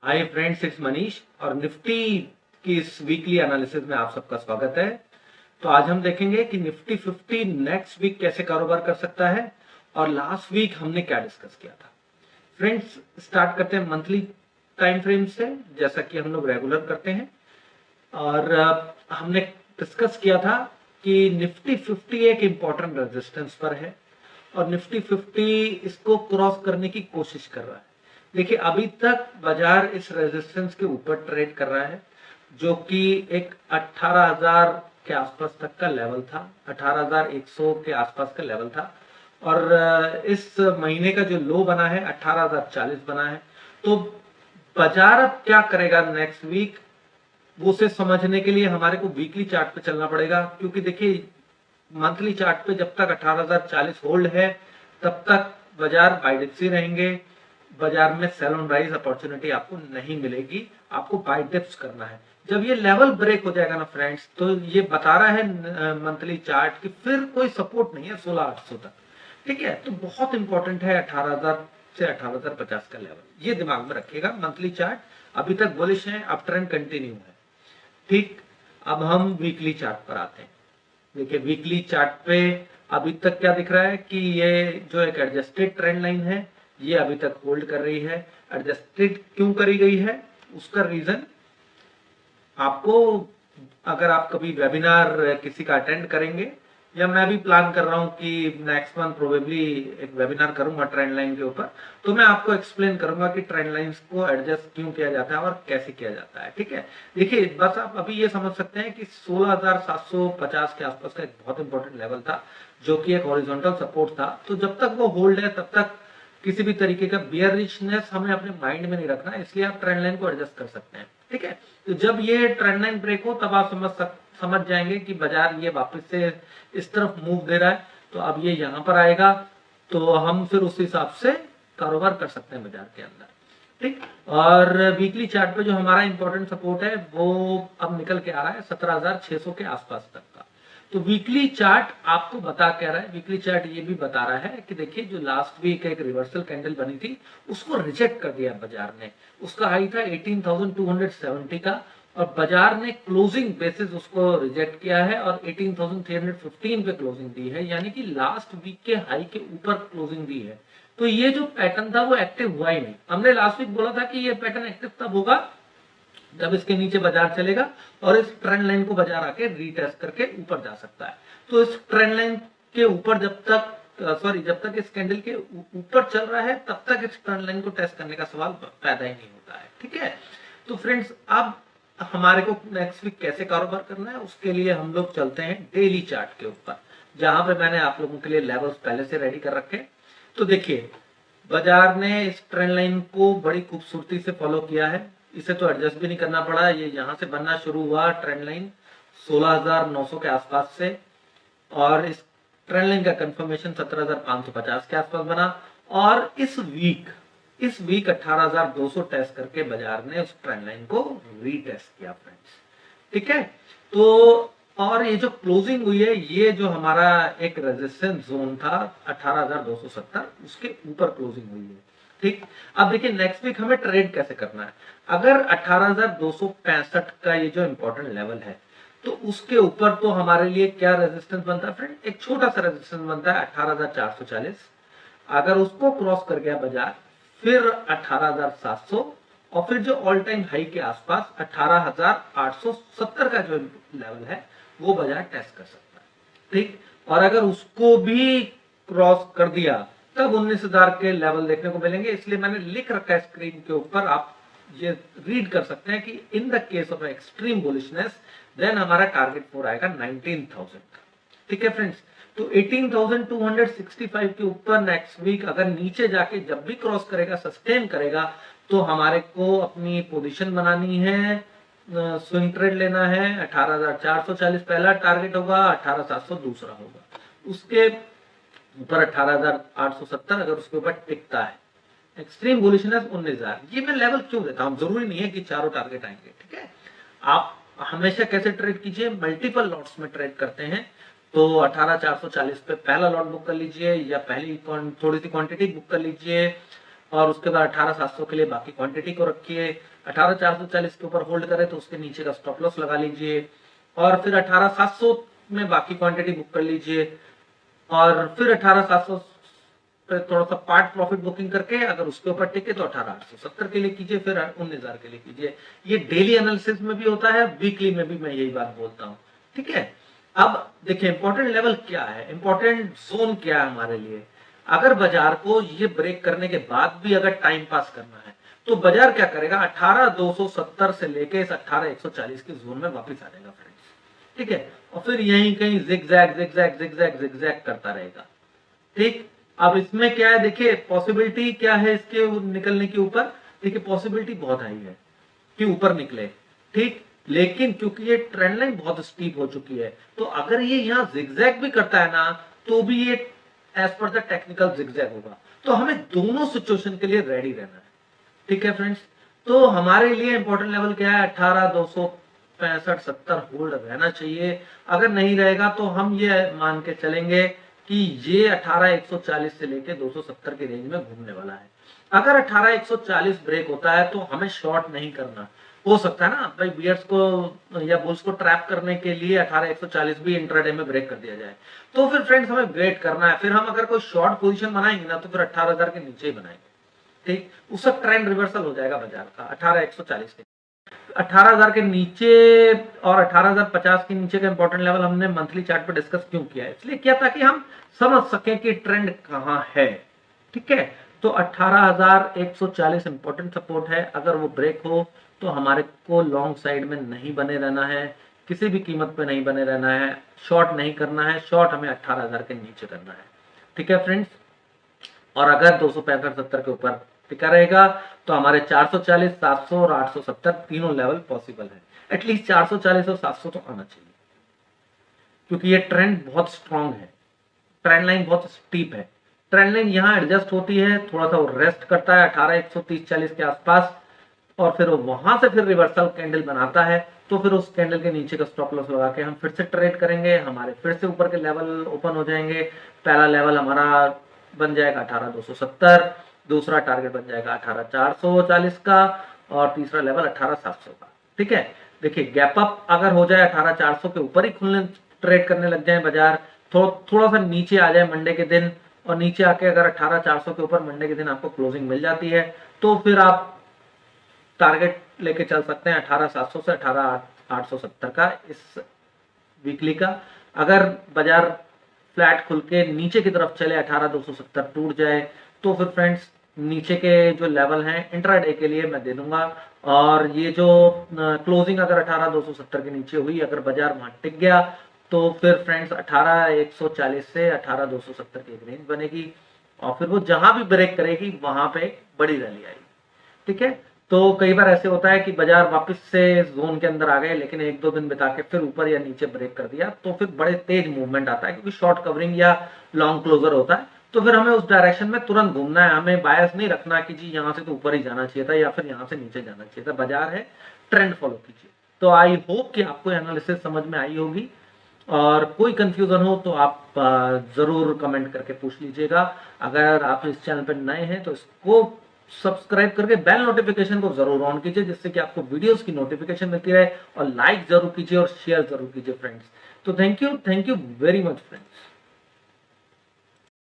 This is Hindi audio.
हाय फ्रेंड्स, इट्स मनीष और निफ्टी की इस वीकली एनालिसिस में आप सबका स्वागत है। तो आज हम देखेंगे कि निफ्टी 50 नेक्स्ट वीक कैसे कारोबार कर सकता है और लास्ट वीक हमने क्या डिस्कस किया था। फ्रेंड्स, स्टार्ट करते हैं मंथली टाइम फ्रेम से, जैसा कि हम लोग रेगुलर करते हैं। और हमने डिस्कस किया था कि निफ्टी 50 एक इंपॉर्टेंट रेजिस्टेंस पर है और निफ्टी 50 इसको क्रॉस करने की कोशिश कर रहा है। देखिए, अभी तक बाजार इस रेजिस्टेंस के ऊपर ट्रेड कर रहा है, जो कि एक 18,000 के आसपास तक का लेवल था, 18,100 के आसपास का लेवल था। और इस महीने का जो लो बना है 18,040 बना है। तो बाजार अब क्या करेगा नेक्स्ट वीक, वो उसे समझने के लिए हमारे को वीकली चार्ट पे चलना पड़ेगा। क्योंकि देखिए, मंथली चार्ट पे जब तक 18,040 होल्ड है तब तक बाजार बाय डिप्स ही रहेंगे। बाजार में सेल ऑन राइज अपॉर्चुनिटी आपको नहीं मिलेगी, आपको बाय डिप्स करना है। जब ये लेवल ब्रेक हो जाएगा ना फ्रेंड्स, तो ये बता रहा है मंथली चार्ट कि फिर कोई सपोर्ट नहीं है 16,800 तक। ठीक है, तो बहुत इंपॉर्टेंट है 18,000 से 18,050 का लेवल, ये दिमाग में रखिएगा। मंथली चार्ट अभी तक बुलिश है, अप ट्रेंड कंटिन्यू है। ठीक, अब हम वीकली चार्ट पर आते हैं। देखिए, वीकली चार्ट पे अभी तक क्या दिख रहा है कि ये जो एक एडजस्टेड ट्रेंड लाइन है, ये अभी तक होल्ड कर रही है। एडजस्टेड क्यों करी गई है, उसका रीजन आपको, अगर आप कभी वेबिनार किसी का अटेंड करेंगे, या मैं भी प्लान कर रहा हूं कि नेक्स्ट मंथ प्रोबेबली एक वेबिनार करूंगा ट्रेंड लाइन के ऊपर, तो मैं आपको एक्सप्लेन करूंगा कि ट्रेंड लाइंस को एडजस्ट क्यों किया जाता है और कैसे किया जाता है। ठीक है, देखिए, बस आप अभी ये समझ सकते हैं कि 16,750 के आसपास का एक बहुत इंपॉर्टेंट लेवल था, जो कि एक हॉरिजॉन्टल सपोर्ट था। तो जब तक वो होल्ड है तब तक किसी भी तरीके का बियरिशनेस हमें अपने माइंड में नहीं रखना है, इसलिए आप ट्रेंड लाइन को एडजस्ट कर सकते हैं। ठीक है, तो जब ये ट्रेंड लाइन ब्रेक हो तब आप समझ जाएंगे कि बाजार ये वापस से इस तरफ मूव दे रहा है, तो अब ये यहां पर आएगा, तो हम फिर उस हिसाब से कारोबार कर सकते हैं बाजार के अंदर। ठीक, और वीकली चार्ट पे जो हमारा इंपॉर्टेंट सपोर्ट है वो अब निकल के आ रहा है 17,600 के आसपास तक का। तो वीकली चार्ट आपको बता क्या रहा है, वीकली चार्ट ये भी बता रहा है कि देखिए, जो लास्ट वीक एक रिवर्सल कैंडल बनी थी उसको रिजेक्ट कर दिया बाजार ने। उसका हाई था 18,270 का, और बाजार ने क्लोजिंग बेसिस उसको रिजेक्ट किया है और 18,315 पे क्लोजिंग दी है, यानी कि लास्ट वीक के हाई के ऊपर क्लोजिंग दी है। तो ये जो पैटर्न था वो एक्टिव हुआ ही नहीं। हमने लास्ट वीक बोला था कि ये पैटर्न एक्टिव तब होगा जब इसके नीचे बाजार चलेगा और इस ट्रेंड लाइन को बाजार आके रीटेस्ट करके ऊपर जा सकता है। तो इस ट्रेंड लाइन के ऊपर जब तक इस कैंडल के ऊपर चल रहा है तब तक इस ट्रेंड लाइन को टेस्ट करने का सवाल पैदा ही नहीं होता है। ठीक है, तो फ्रेंड्स, अब हमारे को नेक्स्ट वीक कैसे कारोबार करना है उसके लिए हम लोग चलते हैं डेली चार्ट के ऊपर, जहां पे मैंने आप लोगों के लिए लेवल्स पहले से रेडी कर रखे। तो देखिए, बाजार ने इस ट्रेंड लाइन को बड़ी खूबसूरती से फॉलो किया है, इसे तो एडजस्ट भी नहीं करना पड़ा। ये यहां से बनना शुरू हुआ ट्रेंड लाइन 16,900 के आसपास से, और इस ट्रेंड लाइन का कंफर्मेशन 17,550 के आसपास बना। और इस वीक 18,200 टेस्ट करके बाजार ने उस ट्रेंड लाइन को रीटेस्ट किया फ्रेंड्स। ठीक है, तो और ये जो क्लोजिंग हुई है, ये जो हमारा एक रेजिस्टेंस जोन था 18,270, उसके ऊपर क्लोजिंग हुई है। ठीक, अब देखिए, नेक्स्ट वीक हमें ट्रेड कैसे करना है। अगर 18,265 का ये जो इंपॉर्टेंट लेवल है, तो उसके ऊपर तो हमारे लिए क्या रेजिस्टेंस बनता है फ्रेंड, एक छोटा सा रेजिस्टेंस बनता है 18,440। अगर उसको क्रॉस कर गया बाजार, फिर 18,700, और फिर जो ऑल टाइम हाई के आसपास 18,870 का जो लेवल है वो बाजार टेस्ट कर सकता है। ठीक, और अगर उसको भी क्रॉस कर दिया तब 19,000 के लेवल देखने को मिलेंगे। इसलिए मैंने लिख रखा है स्क्रीन के ऊपर, आप ये रीड कर सकते हैं कि in the case of extreme bullishness then हमारा टारगेट फोर आएगा 19,000 का। ठीक है फ्रेंड्स, तो 18,265 के ऊपर नेक्स्ट वीक अगर नीचे जाके जब भी क्रॉस करेगा, सस्टेन करेगा, तो हमारे को अपनी पोजीशन बनानी है, स्विंग ट्रेड लेना है। 18,440 पहला टारगेट होगा, 18,700 दूसरा होगा, उसके ऊपर 18,870 अगर उसके ऊपर टिकता है। एक्सट्रीम बुलिशनेस 19,000, ये मैं लेवल क्यों देता हूं, जरूरी नहीं है कि चारों टारगेट आएंगे। ठीक है, आप हमेशा कैसे ट्रेड कीजिए, मल्टीपल लॉट्स में ट्रेड करते हैं, तो 18,440 पे पहला लॉट बुक कर लीजिए, या पहली थोड़ी सी क्वांटिटी बुक कर लीजिए, और उसके बाद 18,700 के लिए बाकी क्वांटिटी को रखिए, 18,440 के ऊपर होल्ड करे तो उसके नीचे का स्टॉप लॉस लगा लीजिए, और फिर 18,700 में बाकी क्वांटिटी बुक कर लीजिए, और फिर 18,700 पे थोड़ा सा पार्ट प्रॉफिट बुकिंग करके अगर उसके ऊपर टिके तो 18,870 के लिए कीजिए, फिर 19,000 के लिए कीजिए। ये डेली एनालिसिस में भी होता है, वीकली में भी मैं यही बात बोलता हूँ, ठीक है। अब देखिए इंपॉर्टेंट लेवल क्या है, इंपॉर्टेंट जोन क्या है हमारे लिए। अगर बाजार को ये ब्रेक करने के बाद भी अगर टाइम पास करना है तो बाजार क्या करेगा, 18,270 से लेके इस 18,140 के जोन में वापस आ जाएगा फ्रेंड्स, ठीक है, और फिर यहीं कहीं जिगजैग जिगजैग जिगजैग जिगजैग करता रहेगा, ठीक। अब इसमें क्या है, देखिए पॉसिबिलिटी क्या है इसके निकलने के ऊपर, देखिए पॉसिबिलिटी बहुत हाई है कि ऊपर निकले, ठीक, लेकिन क्योंकि ये ट्रेंड लाइन बहुत स्टीप हो चुकी है, तो अगर ये यहाँ जिगजैग भी करता है ना तो भी ये as per the technical zigzag होगा। तो हमें दोनों सिचुएशन के लिए रेडी रहना है, ठीक है फ्रेंड्स। तो हमारे लिए इंपॉर्टेंट लेवल क्या है, 18,265-70 होल्ड रहना चाहिए। अगर नहीं रहेगा तो हम ये मान के चलेंगे कि ये 18,140 से लेके 270 के रेंज में घूमने वाला है। अगर 18,140 ब्रेक होता है तो हमें शॉर्ट नहीं करना। हो सकता है ना भाई बियर्स को या बुल्स को ट्रैप करने के लिए 18,140 भी इंट्राडे में ब्रेक कर दिया जाए, तो फिर फ्रेंड्स हमें वेट करना है। फिर हम अगर कोई शॉर्ट पोजीशन बनाएंगे ना तो फिर 18,000 के नीचे ही बनाएंगे, ठीक, उसका ट्रेंड रिवर्सल हो जाएगा बाजार का 18,140 के 18,000 के नीचे। और 18,050 के नीचे का इंपॉर्टेंट लेवल हमने मंथली चार्ट पे डिस्कस क्यों किया है, इसलिए किया ताकि हम समझ सकें कि ट्रेंड कहां है, ठीक है। तो 18,140 इंपॉर्टेंट सपोर्ट है, अगर वो ब्रेक हो तो हमारे को लॉन्ग साइड में नहीं बने रहना है, किसी भी कीमत पे नहीं बने रहना है, शॉर्ट नहीं करना है, शॉर्ट हमें 18,000 के नीचे करना है, ठीक है फ्रेंड्स। और अगर 265-70 के ऊपर टिका रहेगा तो हमारे 440, 700 और 870 तीनों लेवल पॉसिबल है। एटलीस्ट 440 और 700 तो आना चाहिए, क्योंकि ये ट्रेंड बहुत स्ट्रांग है, ट्रेंड लाइन बहुत स्टीप है। ट्रेंड लाइन यहाँ एडजस्ट होती है, थोड़ा सा रेस्ट करता है 18,130-40 के आसपास, और फिर वहां से फिर रिवर्सल कैंडल बनाता है, तो फिर उस कैंडल के नीचे का स्टॉप लॉस लगा के हम फिर से ट्रेड करेंगे, हमारे फिर से ऊपर के लेवल ओपन हो जाएंगे। पहला लेवल हमारा बन जाएगा 18,270, दूसरा टारगेट बन जाएगा 18,440 का, और तीसरा लेवल 18,700 का, ठीक है। देखिए गैप अप अगर हो जाए 18,400 के ऊपर ही खुलने ट्रेड करने लग जाए बाजार, थोड़ा सा नीचे आ जाए मंडे के दिन, और नीचे आके अगर 18,400 के ऊपर मंडे के दिन आपको क्लोजिंग मिल जाती है तो फिर आप टारगेट लेके चल सकते हैं 18,700 से 18,870 का इस वीकली का। अगर बाजार फ्लैट खुल के नीचे की तरफ चले 18,270 टूट जाए तो फिर फ्रेंड्स नीचे के जो लेवल हैं इंट्राडे के लिए मैं दे दूंगा, और ये जो क्लोजिंग अगर 18,270 के नीचे हुई, अगर बाजार वहां टिक गया तो फिर फ्रेंड्स 18,140 से 18,270 की एक रेंज बनेगी, और फिर वो जहां भी ब्रेक करेगी वहां पे बड़ी रैली आएगी, ठीक है। तो कई बार ऐसे होता है कि बाजार वापस से जोन के अंदर आ गए, लेकिन एक दो दिन बिता के फिर ऊपर या नीचे ब्रेक कर दिया, तो फिर बड़े तेज मूवमेंट आता है, क्योंकि शॉर्ट कवरिंग या लॉन्ग क्लोजर होता है, तो फिर हमें उस डायरेक्शन में तुरंत घूमना है। हमें बायस नहीं रखना कि जी यहाँ से तो ऊपर ही जाना चाहिए था या फिर यहाँ से नीचे जाना चाहिए था, बाजार है, ट्रेंड फॉलो कीजिए। तो आई होप कि आपको एनालिसिस समझ में आई होगी, और कोई कंफ्यूजन हो तो आप जरूर कमेंट करके पूछ लीजिएगा। अगर आप इस चैनल पर नए हैं तो इसको सब्सक्राइब करके बेल नोटिफिकेशन को जरूर ऑन कीजिए, जिससे कि आपको वीडियोस की नोटिफिकेशन मिलती रहे, और लाइक जरूर कीजिए और शेयर जरूर कीजिए फ्रेंड्स। तो thank you very much friends.